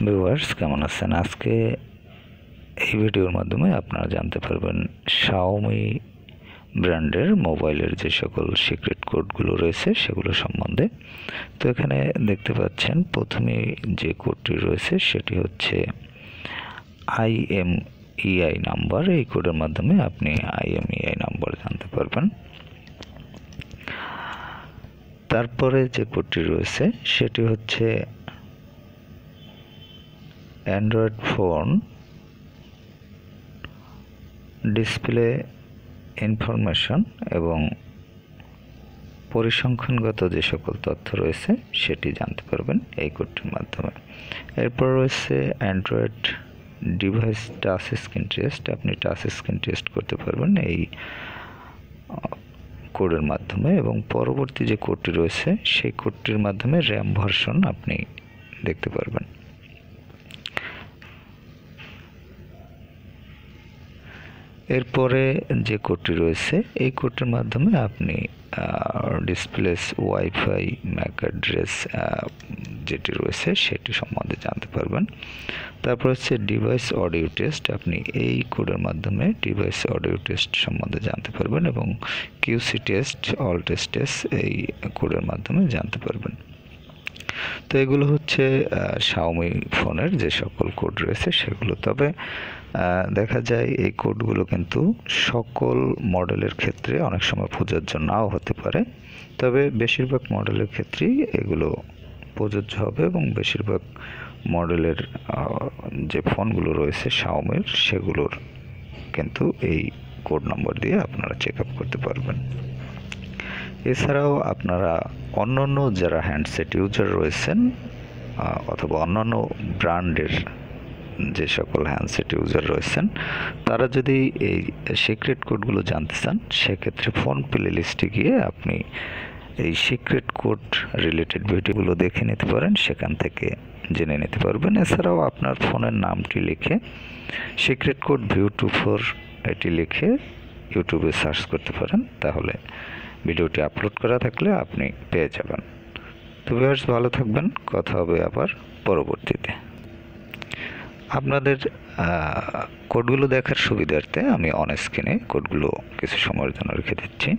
Viewers কেমন আছেন? আজকে এই ভিডিওর মাধ্যমে আপনারা জানতে পারবেন Xiaomi ব্র্যান্ডের মোবাইলের যে সকল সিক্রেট কোডগুলো রয়েছে সেগুলো সম্বন্ধে। তো এখানে দেখতে পাচ্ছেন প্রথমে যে কোডটি রয়েছে সেটি হচ্ছে IMEI নাম্বার। এই কোডের মাধ্যমে আপনি IMEI নাম্বার জানতে পারবেন। তারপরে যে কোডটি রয়েছে সেটি হচ্ছে অ্যান্ড্রয়েড ফোন ডিসপ্লে ইনফরমেশন এবং পরিসংখ্যানগত যে সকল তথ্য রয়েছে সেটি জানতে পারবেন এই কোডটির মাধ্যমে। এরপর রয়েছে Android device touch screen test. আপনি টাচ স্ক্রিন টেস্ট করতে পারবেন এই কোডের মাধ্যমে, এবং পরবর্তী যে কোডটি রয়েছে সেই কোডটির মাধ্যমে র্যাম ভার্সন আপনি দেখতে পারবেন। এরপরে যে কোডটি রয়েছে এই কোডটির মাধ্যমে আপনি ডিসপ্লেস ওয়াইফাই ম্যাক অ্যাড্রেস যেটি রয়েছে সেটি সম্বন্ধে জানতে পারবেন। তারপর হচ্ছে ডিভাইস অডিও টেস্ট। আপনি এই কোডের মাধ্যমে ডিভাইস অডিও টেস্ট সম্বন্ধে জানতে পারবেন এবং কিউসি টেস্ট অল টেস্ট এই কোডের মাধ্যমে জানতে পারবেন। তো এগুলো হচ্ছে Xiaomi ফোনের যে সকল কোড রয়েছে সেগুলো। তবে দেখা যায় এই কোডগুলো কিন্তু সকল মডেলের ক্ষেত্রে অনেক সময় প্রযোজ্য নাও হতে পারে, তবে বেশিরভাগ মডেলের ক্ষেত্রেই এগুলো প্রযোজ্য হবে এবং বেশিরভাগ মডেলের যে ফোনগুলো রয়েছে Xiaomiর সেগুলোর কিন্তু এই কোড নম্বর দিয়ে আপনারা চেক আপ করতে পারবেন। এছাড়াও আপনারা অন্যান্য যারা হ্যান্ডসেট ইউজার রয়েছেন অথবা অন্যান্য ব্র্যান্ডের যে সকল হ্যান্ডসেট ইউজার রয়েছেন তারা যদি এই সিক্রেট কোডগুলো জানতে চান সেক্ষেত্রে ফোন প্লে লিস্টে গিয়ে আপনি এই সিক্রেট কোড রিলেটেড ভিডিওগুলো দেখে নিতে পারেন, সেখান থেকে জেনে নিতে পারবেন। এছাড়াও আপনার ফোনের নামটি লিখে সিক্রেট কোড ভিউ 24 এটি লিখে ইউটিউবে সার্চ করতে পারেন, তাহলে ভিডিওটি আপলোড করা থাকলে আপনি পেয়ে যাবেন। তো ভিউয়ার্স ভালো থাকবেন, কথা হবে আবার পরবর্তীতে। আপনাদের কোডগুলো দেখার সুবিধার্থে আমি অন স্ক্রিনে কোডগুলো কিছু সময়ের জন্য রেখে দিচ্ছি।